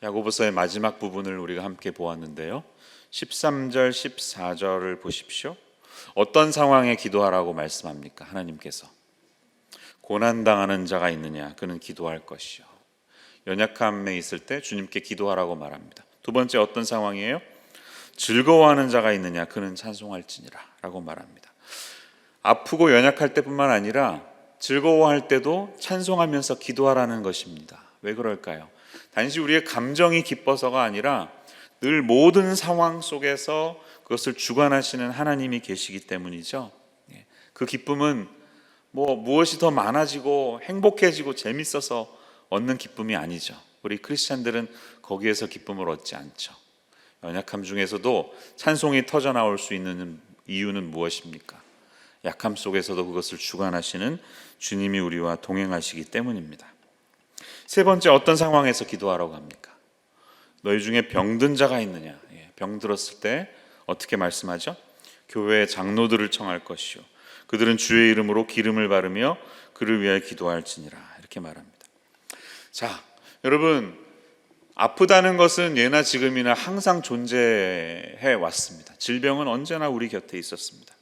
야고보서의 마지막 부분을 우리가 함께 보았는데요. 13절, 14절을 보십시오. 어떤 상황에 기도하라고 말씀합니까? 하나님께서 고난당하는 자가 있느냐? 그는 기도할 것이요. 연약함에 있을 때 주님께 기도하라고 말합니다. 두 번째, 어떤 상황이에요? 즐거워하는 자가 있느냐? 그는 찬송할지니라 라고 말합니다. 아프고 연약할 때뿐만 아니라 즐거워할 때도 찬송하면서 기도하라는 것입니다. 왜 그럴까요? 단지 우리의 감정이 기뻐서가 아니라 늘 모든 상황 속에서 그것을 주관하시는 하나님이 계시기 때문이죠. 그 기쁨은 무엇이 더 많아지고 행복해지고 재밌어서 얻는 기쁨이 아니죠. 우리 크리스찬들은 거기에서 기쁨을 얻지 않죠. 연약함 중에서도 찬송이 터져 나올 수 있는 이유는 무엇입니까? 약함 속에서도 그것을 주관하시는 주님이 우리와 동행하시기 때문입니다. 세 번째, 어떤 상황에서 기도하라고 합니까? 너희 중에 병든 자가 있느냐? 병 들었을 때 어떻게 말씀하죠? 교회의 장로들을 청할 것이요, 그들은 주의 이름으로 기름을 바르며 그를 위하여 기도할지니라, 이렇게 말합니다. 자, 여러분, 아프다는 것은 예나 지금이나 항상 존재해 왔습니다. 질병은 언제나 우리 곁에 있었습니다.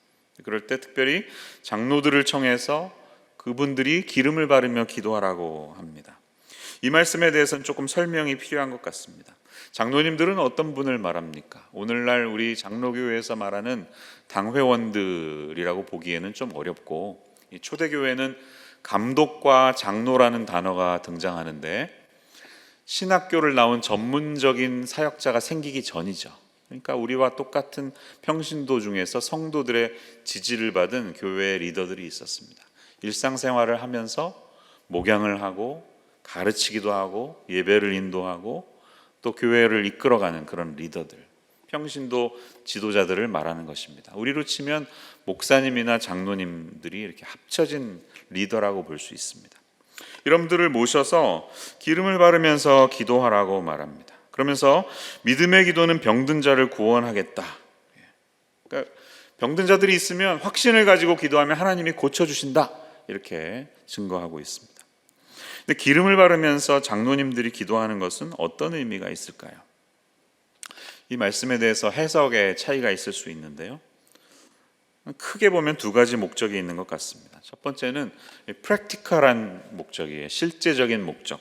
그럴 때 특별히 장로들을 청해서 그분들이 기름을 바르며 기도하라고 합니다. 이 말씀에 대해서는 조금 설명이 필요한 것 같습니다. 장로님들은 어떤 분을 말합니까? 오늘날 우리 장로교회에서 말하는 당회원들이라고 보기에는 좀 어렵고, 초대교회는 감독과 장로라는 단어가 등장하는데 신학교를 나온 전문적인 사역자가 생기기 전이죠. 그러니까 우리와 똑같은 평신도 중에서 성도들의 지지를 받은 교회의 리더들이 있었습니다. 일상생활을 하면서 목양을 하고 가르치기도 하고 예배를 인도하고 또 교회를 이끌어가는 그런 리더들, 평신도 지도자들을 말하는 것입니다. 우리로 치면 목사님이나 장로님들이 이렇게 합쳐진 리더라고 볼 수 있습니다. 이런들을 모셔서 기름을 바르면서 기도하라고 말합니다. 그러면서 믿음의 기도는 병든 자를 구원하겠다. 그러니까 병든 자들이 있으면 확신을 가지고 기도하면 하나님이 고쳐주신다, 이렇게 증거하고 있습니다. 근데 기름을 바르면서 장로님들이 기도하는 것은 어떤 의미가 있을까요? 이 말씀에 대해서 해석의 차이가 있을 수 있는데요, 크게 보면 두 가지 목적이 있는 것 같습니다. 첫 번째는 프랙티컬한 목적이에요. 실제적인 목적.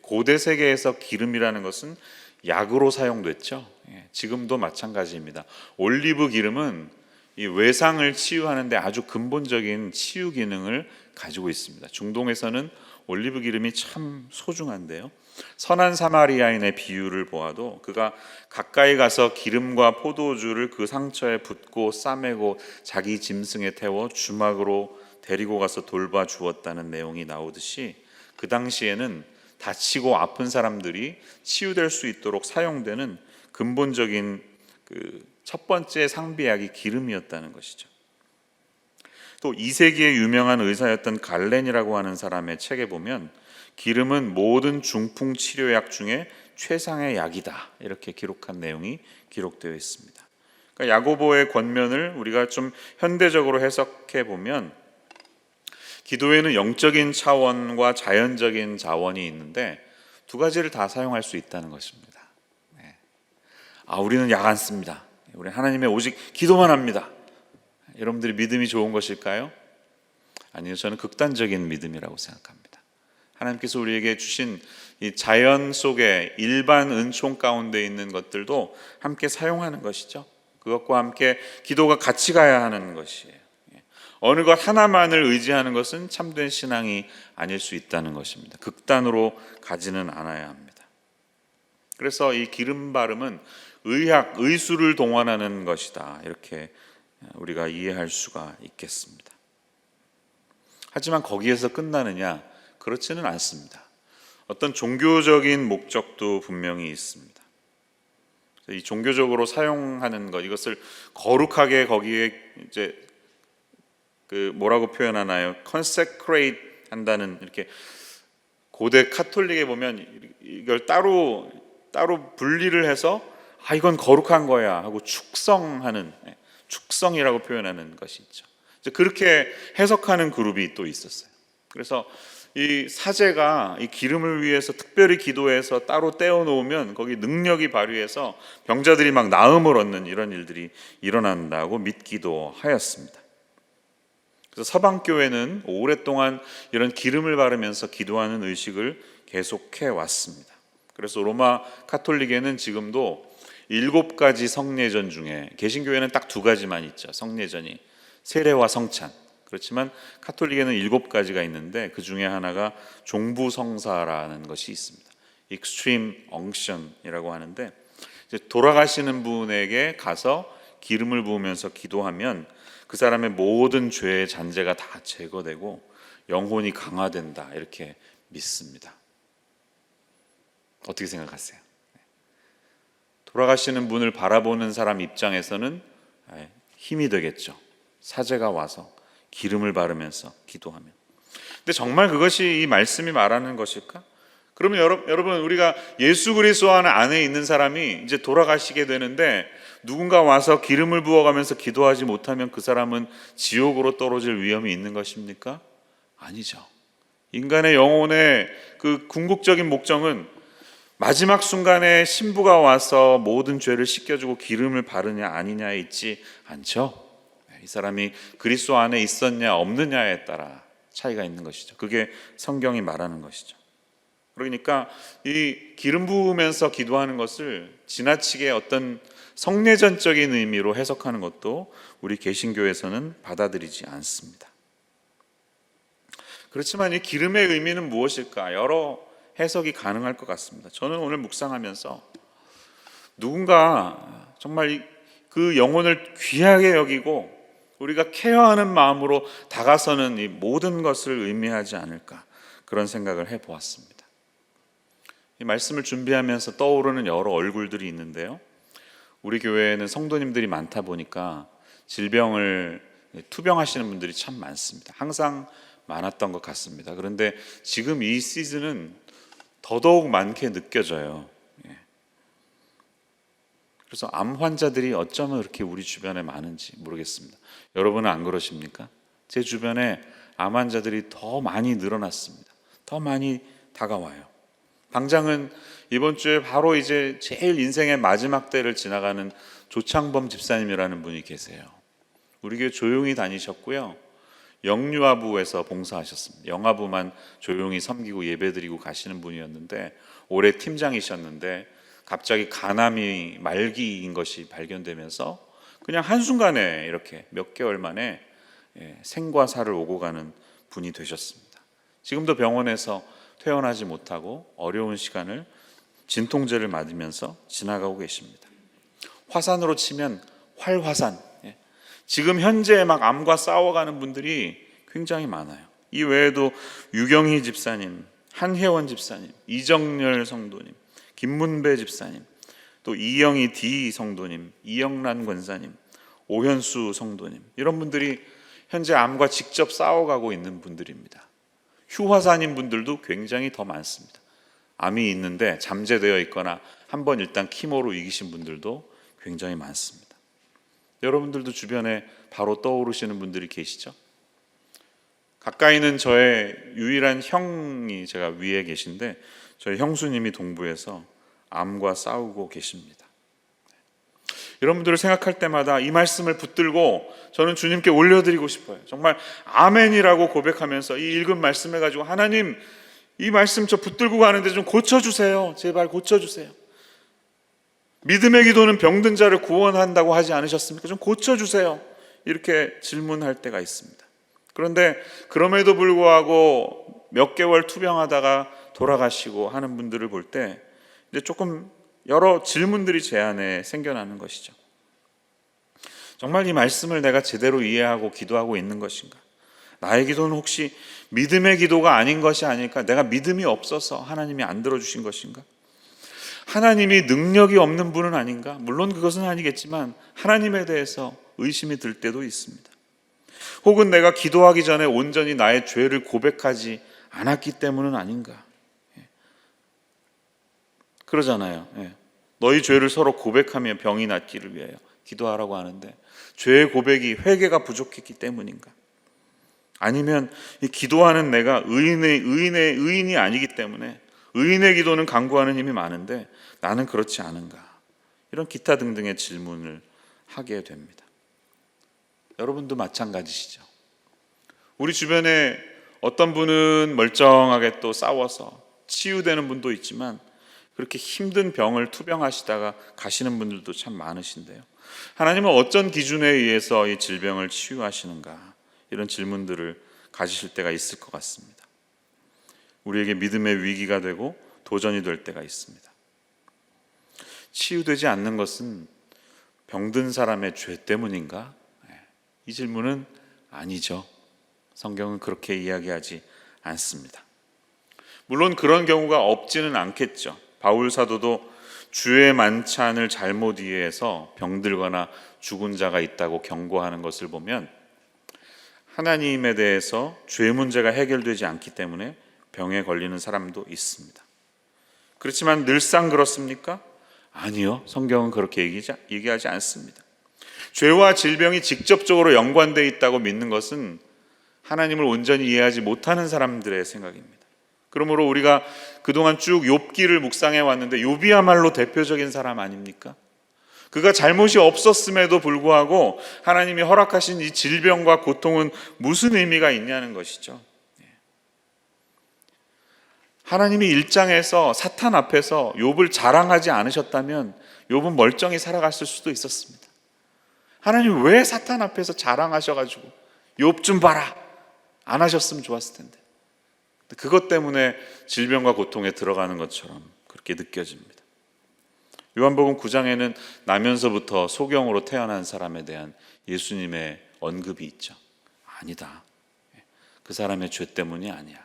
고대 세계에서 기름이라는 것은 약으로 사용됐죠. 지금도 마찬가지입니다. 올리브 기름은 이 외상을 치유하는데 아주 근본적인 치유 기능을 가지고 있습니다. 중동에서는 올리브 기름이 참 소중한데요, 선한 사마리아인의 비유를 보아도 그가 가까이 가서 기름과 포도주를 그 상처에 붓고 싸매고 자기 짐승에 태워 주막으로 데리고 가서 돌봐 주었다는 내용이 나오듯이, 그 당시에는 다치고 아픈 사람들이 치유될 수 있도록 사용되는 근본적인 첫 번째 상비약이 기름이었다는 것이죠. 또 2세기에 유명한 의사였던 갈렌이라고 하는 사람의 책에 보면 기름은 모든 중풍 치료약 중에 최상의 약이다, 이렇게 기록한 내용이 기록되어 있습니다. 그러니까 야고보의 권면을 우리가 좀 현대적으로 해석해 보면 기도에는 영적인 차원과 자연적인 자원이 있는데 두 가지를 다 사용할 수 있다는 것입니다. 우리는 약 안 씁니다. 우리 하나님의 오직 기도만 합니다. 여러분들이 믿음이 좋은 것일까요? 아니요, 저는 극단적인 믿음이라고 생각합니다. 하나님께서 우리에게 주신 이 자연 속에 일반 은총 가운데 있는 것들도 함께 사용하는 것이죠. 그것과 함께 기도가 같이 가야 하는 것이에요. 어느 것 하나만을 의지하는 것은 참된 신앙이 아닐 수 있다는 것입니다. 극단으로 가지는 않아야 합니다. 그래서 이 기름 바름은 의학, 의술을 동원하는 것이다, 이렇게 우리가 이해할 수가 있겠습니다. 하지만 거기에서 끝나느냐? 그렇지는 않습니다. 어떤 종교적인 목적도 분명히 있습니다. 이 종교적으로 사용하는 것, 이것을 거룩하게 거기에 이제 뭐라고 표현하나요? consecrate 한다는, 이렇게 고대 카톨릭에 보면 이걸 따로 분리를 해서 이건 거룩한 거야 하고 축성하는, 축성이라고 표현하는 것이 있죠. 그렇게 해석하는 그룹이 또 있었어요. 그래서 이 사제가 이 기름을 위해서 특별히 기도해서 따로 떼어 놓으면 거기 능력이 발휘해서 병자들이 막 나음을 얻는 이런 일들이 일어난다고 믿기도 하였습니다. 그래서 서방 교회는 오랫동안 이런 기름을 바르면서 기도하는 의식을 계속해 왔습니다. 그래서 로마 카톨릭에는 지금도 7가지 성례전 중에, 개신교회는 딱 2가지만 있죠. 성례전이 세례와 성찬. 그렇지만 카톨릭에는 7가지가 있는데 그 중에 하나가 종부성사라는 것이 있습니다. Extreme Unction이라고 하는데, 이제 돌아가시는 분에게 가서 기름을 부으면서 기도하면 그 사람의 모든 죄의 잔재가 다 제거되고 영혼이 강화된다, 이렇게 믿습니다. 어떻게 생각하세요? 돌아가시는 분을 바라보는 사람 입장에서는 힘이 되겠죠. 사제가 와서 기름을 바르면서 기도하면. 근데 정말 그것이 이 말씀이 말하는 것일까? 그러면 여러분, 우리가 예수 그리스도 안에 있는 사람이 이제 돌아가시게 되는데 누군가 와서 기름을 부어가면서 기도하지 못하면 그 사람은 지옥으로 떨어질 위험이 있는 것입니까? 아니죠. 인간의 영혼의 그 궁극적인 목적은 마지막 순간에 신부가 와서 모든 죄를 씻겨주고 기름을 바르냐 아니냐에 있지 않죠. 이 사람이 그리스도 안에 있었냐 없느냐에 따라 차이가 있는 것이죠. 그게 성경이 말하는 것이죠. 그러니까 이 기름 부으면서 기도하는 것을 지나치게 어떤 성례전적인 의미로 해석하는 것도 우리 개신교에서는 받아들이지 않습니다. 그렇지만 이 기름의 의미는 무엇일까? 여러 해석이 가능할 것 같습니다. 저는 오늘 묵상하면서 누군가 정말 그 영혼을 귀하게 여기고 우리가 케어하는 마음으로 다가서는 이 모든 것을 의미하지 않을까, 그런 생각을 해보았습니다. 이 말씀을 준비하면서 떠오르는 여러 얼굴들이 있는데요, 우리 교회에는 성도님들이 많다 보니까 질병을 투병하시는 분들이 참 많습니다. 항상 많았던 것 같습니다. 그런데 지금 이 시즌은 더더욱 많게 느껴져요. 그래서 암 환자들이 어쩌면 이렇게 우리 주변에 많은지 모르겠습니다. 여러분은 안 그러십니까? 제 주변에 암 환자들이 더 많이 늘어났습니다. 더 많이 다가와요. 당장은 이번 주에 바로 이제 제일 인생의 마지막 때를 지나가는 조창범 집사님이라는 분이 계세요. 우리 교회 조용히 다니셨고요, 영유아부에서 봉사하셨습니다. 영아부만 조용히 섬기고 예배드리고 가시는 분이었는데 올해 팀장이셨는데 갑자기 간암이 말기인 것이 발견되면서 그냥 한순간에 이렇게 몇 개월 만에 생과 사를 오고 가는 분이 되셨습니다. 지금도 병원에서 퇴원하지 못하고 어려운 시간을 진통제를 맞으면서 지나가고 계십니다. 화산으로 치면 활화산, 지금 현재 막 암과 싸워가는 분들이 굉장히 많아요. 이 외에도 유경희 집사님, 한혜원 집사님, 이정열 성도님, 김문배 집사님, 또 이영희 D 성도님, 이영란 권사님, 오현수 성도님, 이런 분들이 현재 암과 직접 싸워가고 있는 분들입니다. 휴화산인 분들도 굉장히 더 많습니다. 암이 있는데 잠재되어 있거나 한번 일단 키모로 이기신 분들도 굉장히 많습니다. 여러분들도 주변에 바로 떠오르시는 분들이 계시죠? 가까이는 저의 유일한 형이 제가 위에 계신데 저희 형수님이 동부에서 암과 싸우고 계십니다. 여러분들을 생각할 때마다 이 말씀을 붙들고 저는 주님께 올려드리고 싶어요. 정말 아멘이라고 고백하면서 이 읽은 말씀 해가지고 하나님, 이 말씀 저 붙들고 가는데 좀 고쳐주세요. 제발 고쳐주세요. 믿음의 기도는 병든 자를 구원한다고 하지 않으셨습니까? 좀 고쳐주세요. 이렇게 질문할 때가 있습니다. 그런데 그럼에도 불구하고 몇 개월 투병하다가 돌아가시고 하는 분들을 볼 때 이제 조금 여러 질문들이 제 안에 생겨나는 것이죠. 정말 이 말씀을 내가 제대로 이해하고 기도하고 있는 것인가? 나의 기도는 혹시 믿음의 기도가 아닌 것이 아닐까? 내가 믿음이 없어서 하나님이 안 들어주신 것인가? 하나님이 능력이 없는 분은 아닌가? 물론 그것은 아니겠지만 하나님에 대해서 의심이 들 때도 있습니다. 혹은 내가 기도하기 전에 온전히 나의 죄를 고백하지 않았기 때문은 아닌가? 그러잖아요. 너희 죄를 서로 고백하며 병이 낫기를 위하여 기도하라고 하는데 죄의 고백이 회개가 부족했기 때문인가? 아니면 이 기도하는 내가 의인이 아니기 때문에 의인의 기도는 간구하는 힘이 많은데 나는 그렇지 않은가? 이런 기타 등등의 질문을 하게 됩니다. 여러분도 마찬가지시죠. 우리 주변에 어떤 분은 멀쩡하게 또 싸워서 치유되는 분도 있지만 그렇게 힘든 병을 투병하시다가 가시는 분들도 참 많으신데요. 하나님은 어떤 기준에 의해서 이 질병을 치유하시는가? 이런 질문들을 가지실 때가 있을 것 같습니다. 우리에게 믿음의 위기가 되고 도전이 될 때가 있습니다. 치유되지 않는 것은 병든 사람의 죄 때문인가? 이 질문은 아니죠. 성경은 그렇게 이야기하지 않습니다. 물론 그런 경우가 없지는 않겠죠. 바울 사도도 주의 만찬을 잘못 이해해서 병들거나 죽은 자가 있다고 경고하는 것을 보면 하나님에 대해서 죄 문제가 해결되지 않기 때문에 병에 걸리는 사람도 있습니다. 그렇지만 늘상 그렇습니까? 아니요. 성경은 그렇게 얘기하지 않습니다. 죄와 질병이 직접적으로 연관되어 있다고 믿는 것은 하나님을 온전히 이해하지 못하는 사람들의 생각입니다. 그러므로 우리가 그동안 쭉 욥기를 묵상해 왔는데 욥이야말로 대표적인 사람 아닙니까? 그가 잘못이 없었음에도 불구하고 하나님이 허락하신 이 질병과 고통은 무슨 의미가 있냐는 것이죠. 하나님이 1장에서 사탄 앞에서 욥을 자랑하지 않으셨다면 욥은 멀쩡히 살아갔을 수도 있었습니다. 하나님 왜 사탄 앞에서 자랑하셔가지고 욥 좀 봐라 안 하셨으면 좋았을 텐데 그것 때문에 질병과 고통에 들어가는 것처럼 그렇게 느껴집니다. 요한복음 9장에는 나면서부터 소경으로 태어난 사람에 대한 예수님의 언급이 있죠. 아니다. 그 사람의 죄 때문이 아니야.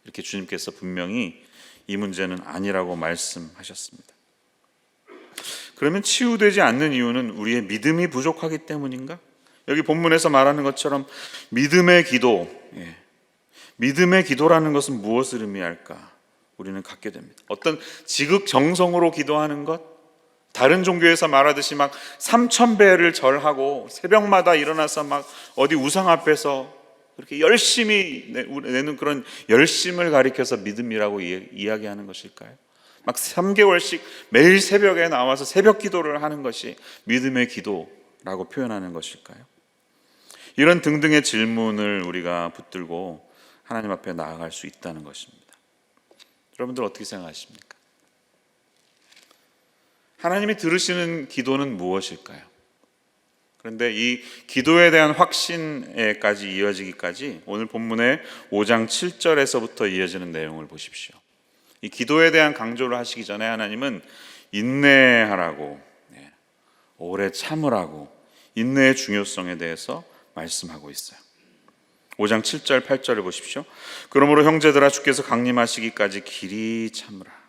이렇게 주님께서 분명히 이 문제는 아니라고 말씀하셨습니다. 그러면 치유되지 않는 이유는 우리의 믿음이 부족하기 때문인가? 여기 본문에서 말하는 것처럼 믿음의 기도, 믿음의 기도라는 것은 무엇을 의미할까? 우리는 갖게 됩니다. 어떤 지극정성으로 기도하는 것, 다른 종교에서 말하듯이 막 3000배를 절하고 새벽마다 일어나서 막 어디 우상 앞에서 그렇게 열심히 내는 그런 열심을 가리켜서 믿음이라고 이야기하는 것일까요? 막 3개월씩 매일 새벽에 나와서 새벽 기도를 하는 것이 믿음의 기도라고 표현하는 것일까요? 이런 등등의 질문을 우리가 붙들고 하나님 앞에 나아갈 수 있다는 것입니다. 여러분들 어떻게 생각하십니까? 하나님이 들으시는 기도는 무엇일까요? 그런데 이 기도에 대한 확신에까지 이어지기까지 오늘 본문의 5장 7절에서부터 이어지는 내용을 보십시오. 이 기도에 대한 강조를 하시기 전에 하나님은 인내하라고, 오래 참으라고 인내의 중요성에 대해서 말씀하고 있어요. 5장 7절 8절을 보십시오. 그러므로 형제들아 주께서 강림하시기까지 길이 참으라.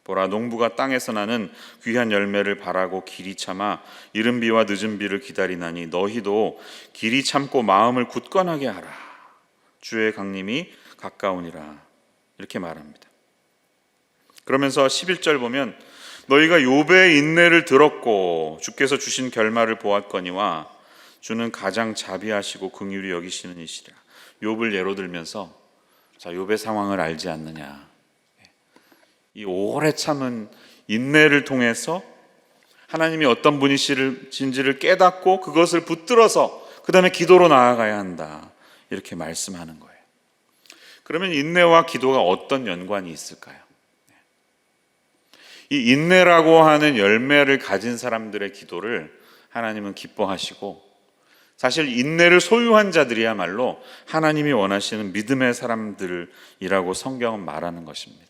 보라 농부가 땅에서 나는 귀한 열매를 바라고 길이 참아 이른 비와 늦은 비를 기다리나니 너희도 길이 참고 마음을 굳건하게 하라. 주의 강림이 가까우니라. 이렇게 말합니다. 그러면서 11절 보면 너희가 욥의 인내를 들었고 주께서 주신 결말을 보았거니와 주는 가장 자비하시고 긍휼히 여기시는 이시라. 욥을 예로 들면서 자 욥의 상황을 알지 않느냐. 이 오래 참은 인내를 통해서 하나님이 어떤 분이신지를 깨닫고 그것을 붙들어서 그 다음에 기도로 나아가야 한다. 이렇게 말씀하는 거예요. 그러면 인내와 기도가 어떤 연관이 있을까요? 이 인내라고 하는 열매를 가진 사람들의 기도를 하나님은 기뻐하시고 사실 인내를 소유한 자들이야말로 하나님이 원하시는 믿음의 사람들이라고 성경은 말하는 것입니다.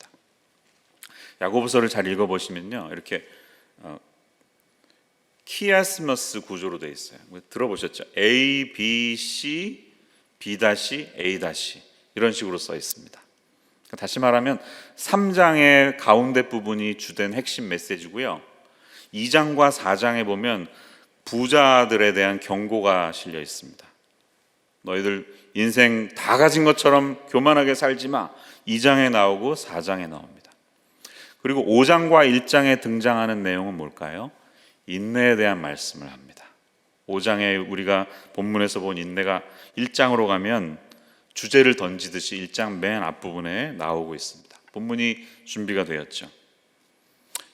야고보서를 잘 읽어보시면요 이렇게 키아스머스 구조로 되어 있어요. 들어보셨죠? A, B, C, B-A- 이런 식으로 써 있습니다. 다시 말하면 3장의 가운데 부분이 주된 핵심 메시지고요 2장과 4장에 보면 부자들에 대한 경고가 실려 있습니다. 너희들 인생 다 가진 것처럼 교만하게 살지 마. 2장에 나오고 4장에 나옵니다. 그리고 5장과 1장에 등장하는 내용은 뭘까요? 인내에 대한 말씀을 합니다. 5장에 우리가 본문에서 본 인내가 1장으로 가면 주제를 던지듯이 1장 맨 앞부분에 나오고 있습니다. 본문이 준비가 되었죠.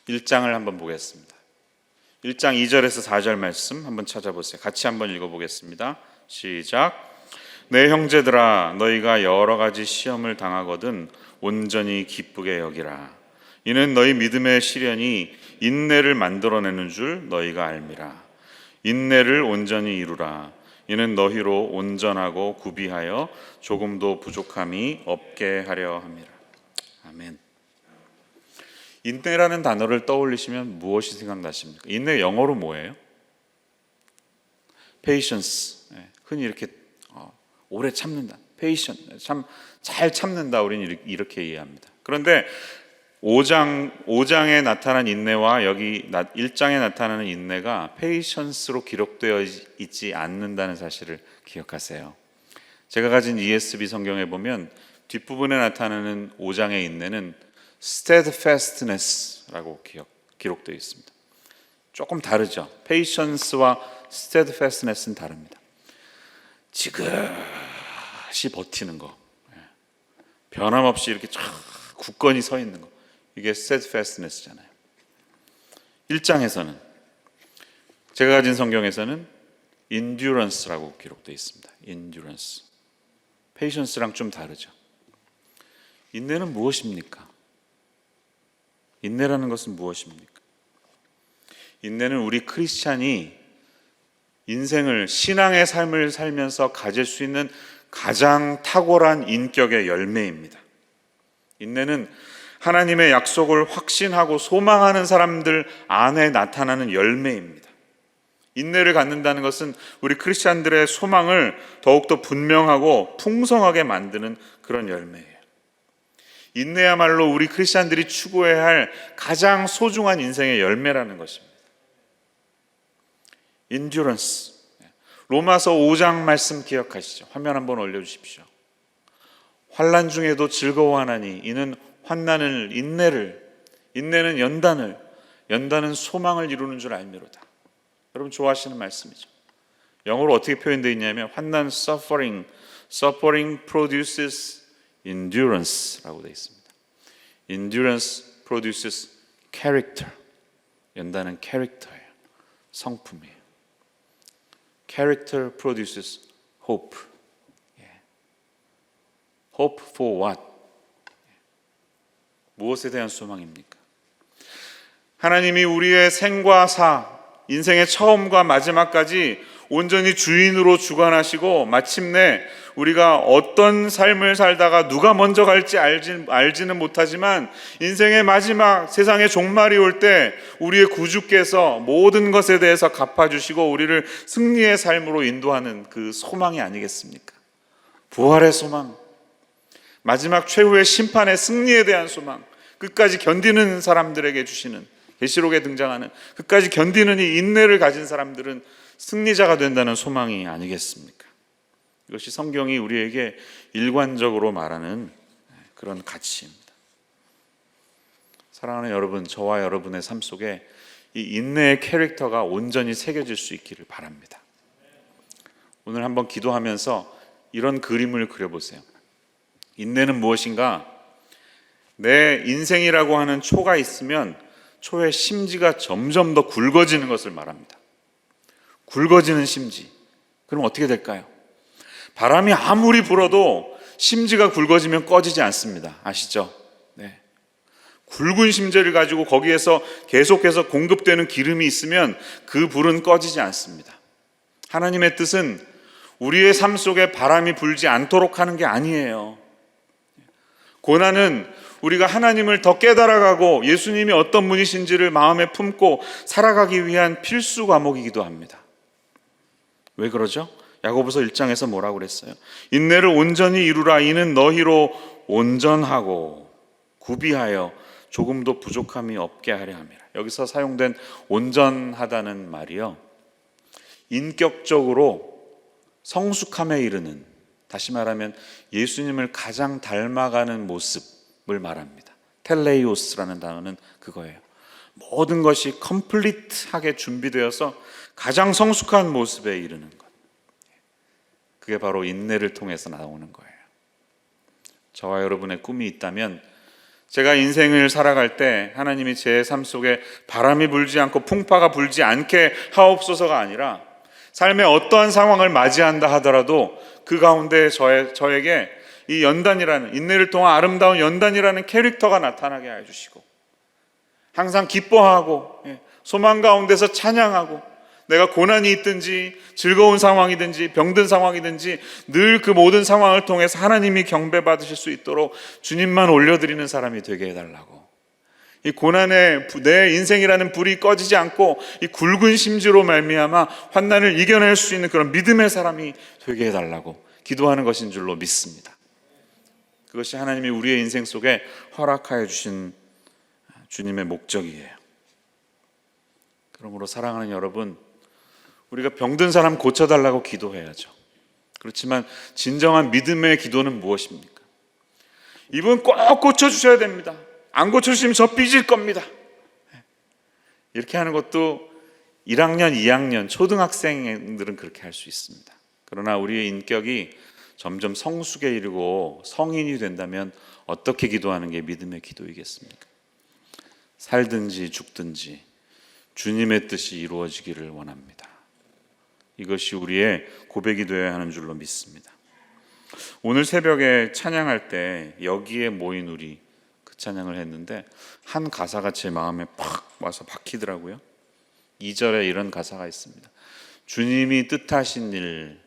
1장을 한번 보겠습니다. 1장 2절에서 4절 말씀 한번 찾아보세요. 같이 한번 읽어보겠습니다. 시작. 내 형제들아, 너희가 여러 가지 시험을 당하거든 온전히 기쁘게 여기라. 이는 너희 믿음의 시련이 인내를 만들어내는 줄 너희가 알미라. 인내를 온전히 이루라. 이는 너희로 온전하고 구비하여 조금도 부족함이 없게 하려 함이라. 아멘. 인내라는 단어를 떠올리시면 무엇이 생각나십니까? 인내 영어로 뭐예요? patience. 흔히 이렇게 오래 참는다. patient. 참 잘 참는다. 우리는 이렇게 이해합니다. 그런데 5장에 나타난 인내와 여기 1장에 나타나는 인내가 patience로 기록되어 있지 않는다는 사실을 기억하세요. 제가 가진 ESV 성경에 보면 뒷부분에 나타나는 5장의 인내는 steadfastness라고 기록되어 있습니다. 조금 다르죠. patience와 steadfastness는 다릅니다. 지그시 버티는 거, 변함없이 이렇게 쫙 굳건히 서 있는 거, 이게 steadfastness잖아요. 1장에서는 제가 가진 성경에서는 endurance라고 기록되어 있습니다. endurance. patience랑 좀 다르죠. 인내는 무엇입니까? 인내라는 것은 무엇입니까? 인내는 우리 크리스찬이 인생을, 신앙의 삶을 살면서 가질 수 있는 가장 탁월한 인격의 열매입니다. 인내는 하나님의 약속을 확신하고 소망하는 사람들 안에 나타나는 열매입니다. 인내를 갖는다는 것은 우리 크리스찬들의 소망을 더욱더 분명하고 풍성하게 만드는 그런 열매예요. 인내야말로 우리 크리스찬들이 추구해야 할 가장 소중한 인생의 열매라는 것입니다. endurance. 로마서 5장 말씀 기억하시죠? 화면 한번 올려주십시오. 환난 중에도 즐거워하나니 이는 환난을 인내는 연단은 소망을 이루는 줄 알미로다. 여러분 좋아하시는 말씀이죠. 영어로 어떻게 표현되어 있냐면 환난 suffering produces endurance라고 되어 있습니다. endurance produces character. 연단은 캐릭터예요. 성품이에요. character produces hope. hope for what? 무엇에 대한 소망입니까? 하나님이 우리의 생과 사, 인생의 처음과 마지막까지 온전히 주인으로 주관하시고 마침내 우리가 어떤 삶을 살다가 누가 먼저 갈지 알지는 못하지만 인생의 마지막, 세상의 종말이 올 때 우리의 구주께서 모든 것에 대해서 갚아주시고 우리를 승리의 삶으로 인도하는 그 소망이 아니겠습니까? 부활의 소망, 마지막 최후의 심판의 승리에 대한 소망, 끝까지 견디는 사람들에게 주시는, 계시록에 등장하는 끝까지 견디는 이 인내를 가진 사람들은 승리자가 된다는 소망이 아니겠습니까? 이것이 성경이 우리에게 일관적으로 말하는 그런 가치입니다. 사랑하는 여러분, 저와 여러분의 삶 속에 이 인내의 캐릭터가 온전히 새겨질 수 있기를 바랍니다. 오늘 한번 기도하면서 이런 그림을 그려보세요. 인내는 무엇인가? 내 인생이라고 하는 초가 있으면 초의 심지가 점점 더 굵어지는 것을 말합니다. 굵어지는 심지. 그럼 어떻게 될까요? 바람이 아무리 불어도 심지가 굵어지면 꺼지지 않습니다. 아시죠? 네. 굵은 심지를 가지고 거기에서 계속해서 공급되는 기름이 있으면 그 불은 꺼지지 않습니다. 하나님의 뜻은 우리의 삶 속에 바람이 불지 않도록 하는 게 아니에요. 고난은 우리가 하나님을 더 깨달아가고 예수님이 어떤 분이신지를 마음에 품고 살아가기 위한 필수 과목이기도 합니다. 왜 그러죠? 야고보서 1장에서 뭐라고 그랬어요? 인내를 온전히 이루라. 이는 너희로 온전하고 구비하여 조금도 부족함이 없게 하려 함이라. 여기서 사용된 온전하다는 말이요, 인격적으로 성숙함에 이르는, 다시 말하면 예수님을 가장 닮아가는 모습을 말합니다. 텔레이오스라는 단어는 그거예요. 모든 것이 컴플리트하게 준비되어서 가장 성숙한 모습에 이르는 것. 그게 바로 인내를 통해서 나오는 거예요. 저와 여러분의 꿈이 있다면, 제가 인생을 살아갈 때 하나님이 제 삶 속에 바람이 불지 않고 풍파가 불지 않게 하옵소서가 아니라, 삶의 어떠한 상황을 맞이한다 하더라도 그 가운데 저에게 이 연단이라는, 인내를 통한 아름다운 연단이라는 캐릭터가 나타나게 해주시고, 항상 기뻐하고 소망 가운데서 찬양하고, 내가 고난이 있든지 즐거운 상황이든지 병든 상황이든지 늘 그 모든 상황을 통해서 하나님이 경배받으실 수 있도록 주님만 올려드리는 사람이 되게 해달라고, 이 고난의 내 인생이라는 불이 꺼지지 않고 이 굵은 심지로 말미암아 환난을 이겨낼 수 있는 그런 믿음의 사람이 되게 해달라고 기도하는 것인 줄로 믿습니다. 그것이 하나님이 우리의 인생 속에 허락하여 주신 주님의 목적이에요. 그러므로 사랑하는 여러분, 우리가 병든 사람 고쳐달라고 기도해야죠. 그렇지만 진정한 믿음의 기도는 무엇입니까? 이분 꼭 고쳐주셔야 됩니다. 안 고쳐주시면 저 삐질 겁니다. 이렇게 하는 것도 1학년, 2학년 초등학생들은 그렇게 할 수 있습니다. 그러나 우리의 인격이 점점 성숙에 이르고 성인이 된다면 어떻게 기도하는 게 믿음의 기도이겠습니까? 살든지 죽든지 주님의 뜻이 이루어지기를 원합니다. 이것이 우리의 고백이 되어야 하는 줄로 믿습니다. 오늘 새벽에 찬양할 때 여기에 모인 우리, 그 찬양을 했는데 한 가사가 제 마음에 팍 와서 박히더라고요. 2절에 이런 가사가 있습니다. 주님이 뜻하신 일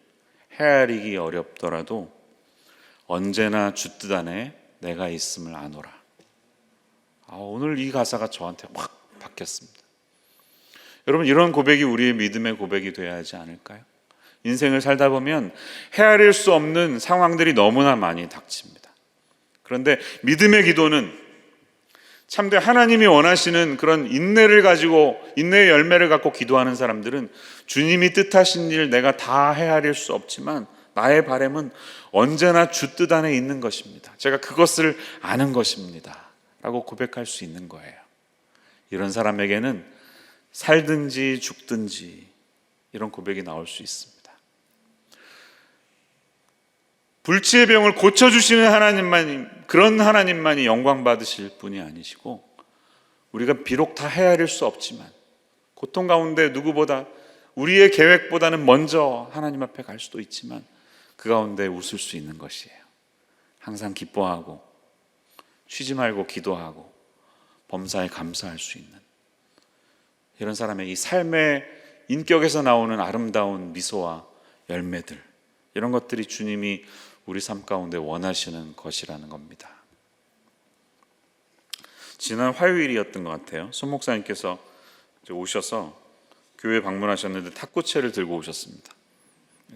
헤아리기 어렵더라도 언제나 주 뜻 안에 내가 있음을 아노라. 오늘 이 가사가 저한테 확 박혔습니다. 여러분, 이런 고백이 우리의 믿음의 고백이 되어야 하지 않을까요? 인생을 살다 보면 헤아릴 수 없는 상황들이 너무나 많이 닥칩니다. 그런데 믿음의 기도는 참된 하나님이 원하시는 그런 인내를 가지고, 인내의 열매를 갖고 기도하는 사람들은 주님이 뜻하신 일 내가 다 헤아릴 수 없지만 나의 바람은 언제나 주 뜻 안에 있는 것입니다. 제가 그것을 아는 것입니다 라고 고백할 수 있는 거예요. 이런 사람에게는 살든지 죽든지 이런 고백이 나올 수 있습니다. 불치의 병을 고쳐주시는 하나님만이, 그런 하나님만이 영광 받으실 분이 아니시고, 우리가 비록 다 헤아릴 수 없지만 고통 가운데 누구보다, 우리의 계획보다는 먼저 하나님 앞에 갈 수도 있지만 그 가운데 웃을 수 있는 것이에요. 항상 기뻐하고 쉬지 말고 기도하고 범사에 감사할 수 있는 이런 사람의 이 삶의 인격에서 나오는 아름다운 미소와 열매들, 이런 것들이 주님이 우리 삶 가운데 원하시는 것이라는 겁니다. 지난 화요일이었던 것 같아요. 손 목사님께서 오셔서 교회 방문하셨는데 탁구채를 들고 오셨습니다.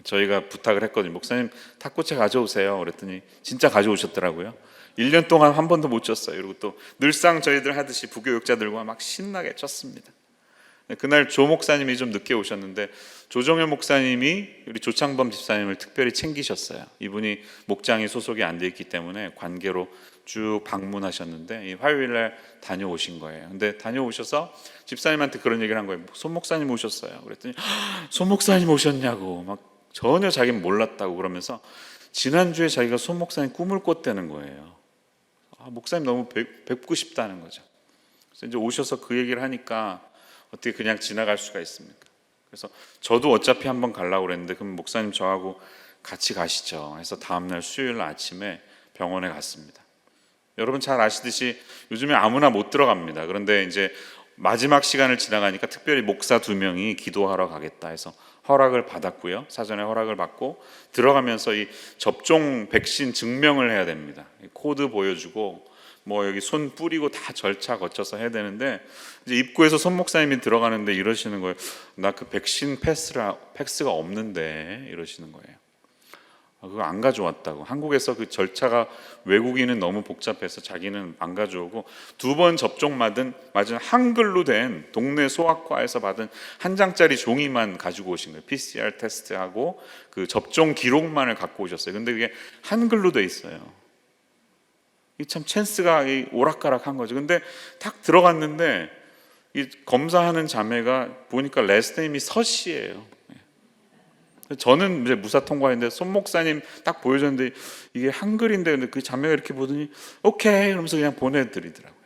저희가 부탁을 했거든요. 목사님 탁구채 가져오세요. 그랬더니 진짜 가져오셨더라고요. 1년 동안 한 번도 못 쳤어요. 그리고 또 늘상 저희들 하듯이 부교육자들과 막 신나게 쳤습니다. 그날 조 목사님이 좀 늦게 오셨는데 조정현 목사님이 우리 조창범 집사님을 특별히 챙기셨어요. 이분이 목장이 소속이 안 돼 있기 때문에 관계로 쭉 방문하셨는데 이 화요일날 다녀오신 거예요. 근데 다녀오셔서 집사님한테 그런 얘기를 한 거예요. 손 목사님 오셨어요. 그랬더니 손 목사님 오셨냐고, 막 전혀 자기는 몰랐다고 그러면서 지난주에 자기가 손 목사님 꿈을 꿨다는 거예요. 목사님 너무 뵙고 싶다는 거죠. 그래서 이제 오셔서 그 얘기를 하니까 어떻게 그냥 지나갈 수가 있습니까? 그래서 저도 어차피 한번 가려고 그랬는데 그럼 목사님 저하고 같이 가시죠. 해서 다음날 수요일 아침에 병원에 갔습니다. 여러분 잘 아시듯이 요즘에 아무나 못 들어갑니다. 그런데 이제 마지막 시간을 지나가니까 특별히 목사 2명이 기도하러 가겠다 해서 허락을 받았고요. 사전에 허락을 받고 들어가면서 이 접종 백신 증명을 해야 됩니다. 코드 보여주고 뭐 여기 손 뿌리고 다 절차 거쳐서 해야 되는데, 이제 입구에서 손 목사님이 들어가는데 이러시는 거예요. 나 그 백신 패스가 없는데 이러시는 거예요. 그거 안 가져왔다고. 한국에서 그 절차가 외국인은 너무 복잡해서 자기는 안 가져오고 2번 접종 맞은 한글로 된 동네 소아과에서 받은 한 장짜리 종이만 가지고 오신 거예요. PCR 테스트하고 그 접종 기록만을 갖고 오셨어요. 근데 그게 한글로 돼 있어요. 이 참 찬스가 오락가락한 거죠. 근데 딱 들어갔는데 이 검사하는 자매가 보니까 레스트 네임이 서씨예요. 저는 이제 무사 통과했는데 손 목사님 딱 보여줬는데 이게 한글인데 근데 그 자매가 이렇게 보더니 오케이 이러면서 그냥 보내드리더라고요.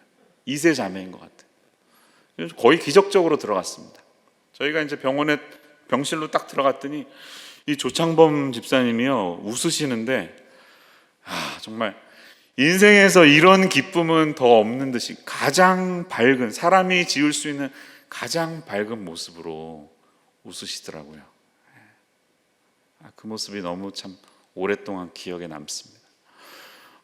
2세 자매인 것 같아요. 그래서 거의 기적적으로 들어갔습니다. 저희가 이제 병원에 병실로 딱 들어갔더니 이 조창범 집사님이요 웃으시는데 정말 인생에서 이런 기쁨은 더 없는 듯이 가장 밝은, 사람이 지을 수 있는 가장 밝은 모습으로 웃으시더라고요. 그 모습이 너무 참 오랫동안 기억에 남습니다.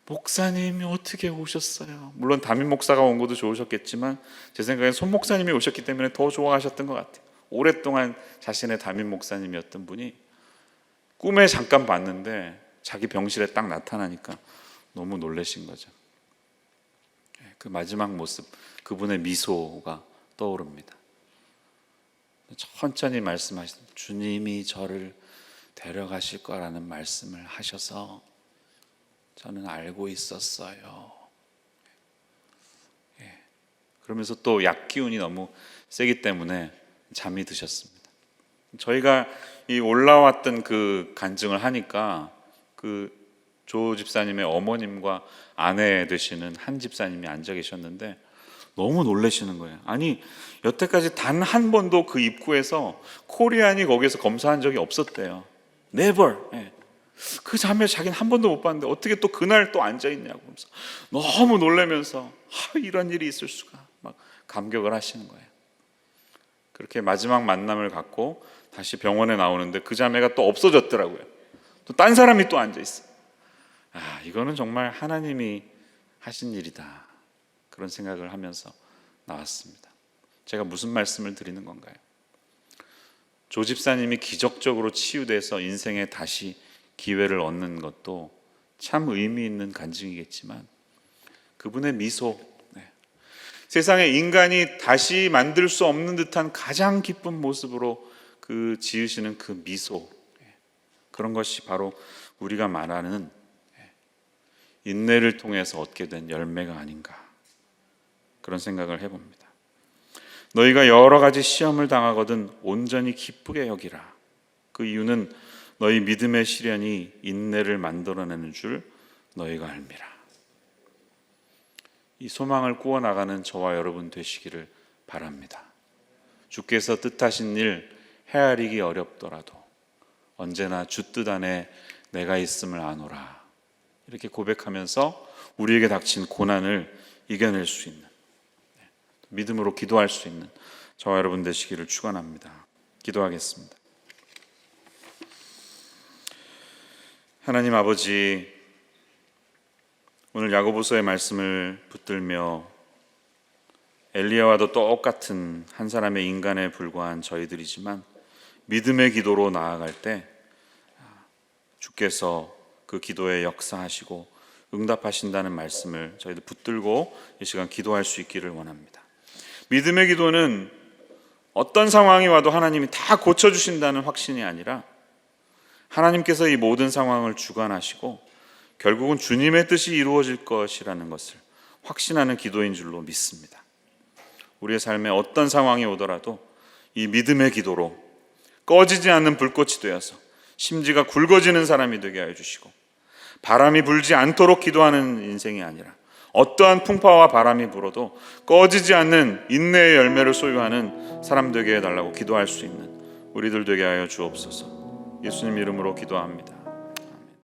목사님이 어떻게 오셨어요? 물론 담임 목사가 온 것도 좋으셨겠지만 제 생각엔 손 목사님이 오셨기 때문에 더 좋아하셨던 것 같아요. 오랫동안 자신의 담임 목사님이었던 분이 꿈에 잠깐 봤는데 자기 병실에 딱 나타나니까 너무 놀라신 거죠. 그 마지막 모습, 그분의 미소가 떠오릅니다. 천천히 말씀하시는 주님이 저를 데려가실 거라는 말씀을 하셔서 저는 알고 있었어요. 그러면서 또 약 기운이 너무 세기 때문에 잠이 드셨습니다. 저희가 이 올라왔던 그 간증을 하니까 그 조 집사님의 어머님과 아내 되시는 한 집사님이 앉아 계셨는데 너무 놀라시는 거예요. 아니 여태까지 단 한 번도 그 입구에서 코리안이 거기서 검사한 적이 없었대요. Never. 그 자매 자기는 한 번도 못 봤는데 어떻게 또 그날 또 앉아 있냐고 하면서 너무 놀라면서 이런 일이 있을 수가 막 감격을 하시는 거예요. 그렇게 마지막 만남을 갖고 다시 병원에 나오는데 그 자매가 또 없어졌더라고요. 또 딴 사람이 또 앉아 있어요. 이거는 정말 하나님이 하신 일이다. 그런 생각을 하면서 나왔습니다. 제가 무슨 말씀을 드리는 건가요? 조 집사님이 기적적으로 치유돼서 인생에 다시 기회를 얻는 것도 참 의미 있는 간증이겠지만 그분의 미소, 세상에 인간이 다시 만들 수 없는 듯한 가장 기쁜 모습으로 그 지으시는 그 미소, 그런 것이 바로 우리가 말하는 인내를 통해서 얻게 된 열매가 아닌가, 그런 생각을 해봅니다. 너희가 여러 가지 시험을 당하거든 온전히 기쁘게 여기라. 그 이유는 너희 믿음의 시련이 인내를 만들어내는 줄 너희가 알미라. 이 소망을 꾸어나가는 저와 여러분 되시기를 바랍니다. 주께서 뜻하신 일 헤아리기 어렵더라도 언제나 주 뜻 안에 내가 있음을 아노라. 이렇게 고백하면서 우리에게 닥친 고난을 이겨낼 수 있는, 믿음으로 기도할 수 있는 저와 여러분 되시기를 축원합니다. 기도하겠습니다. 하나님 아버지, 오늘 야고보서의 말씀을 붙들며 엘리야와도 똑같은 한 사람의 인간에 불과한 저희들이지만 믿음의 기도로 나아갈 때 주께서 그 기도에 역사하시고 응답하신다는 말씀을 저희들 붙들고 이 시간 기도할 수 있기를 원합니다. 믿음의 기도는 어떤 상황이 와도 하나님이 다 고쳐주신다는 확신이 아니라 하나님께서 이 모든 상황을 주관하시고 결국은 주님의 뜻이 이루어질 것이라는 것을 확신하는 기도인 줄로 믿습니다. 우리의 삶에 어떤 상황이 오더라도 이 믿음의 기도로 꺼지지 않는 불꽃이 되어서 심지가 굵어지는 사람이 되게 하여 주시고, 바람이 불지 않도록 기도하는 인생이 아니라 어떠한 풍파와 바람이 불어도 꺼지지 않는 인내의 열매를 소유하는 사람 되게 해달라고 기도할 수 있는 우리들 되게 하여 주옵소서. 예수님 이름으로 기도합니다.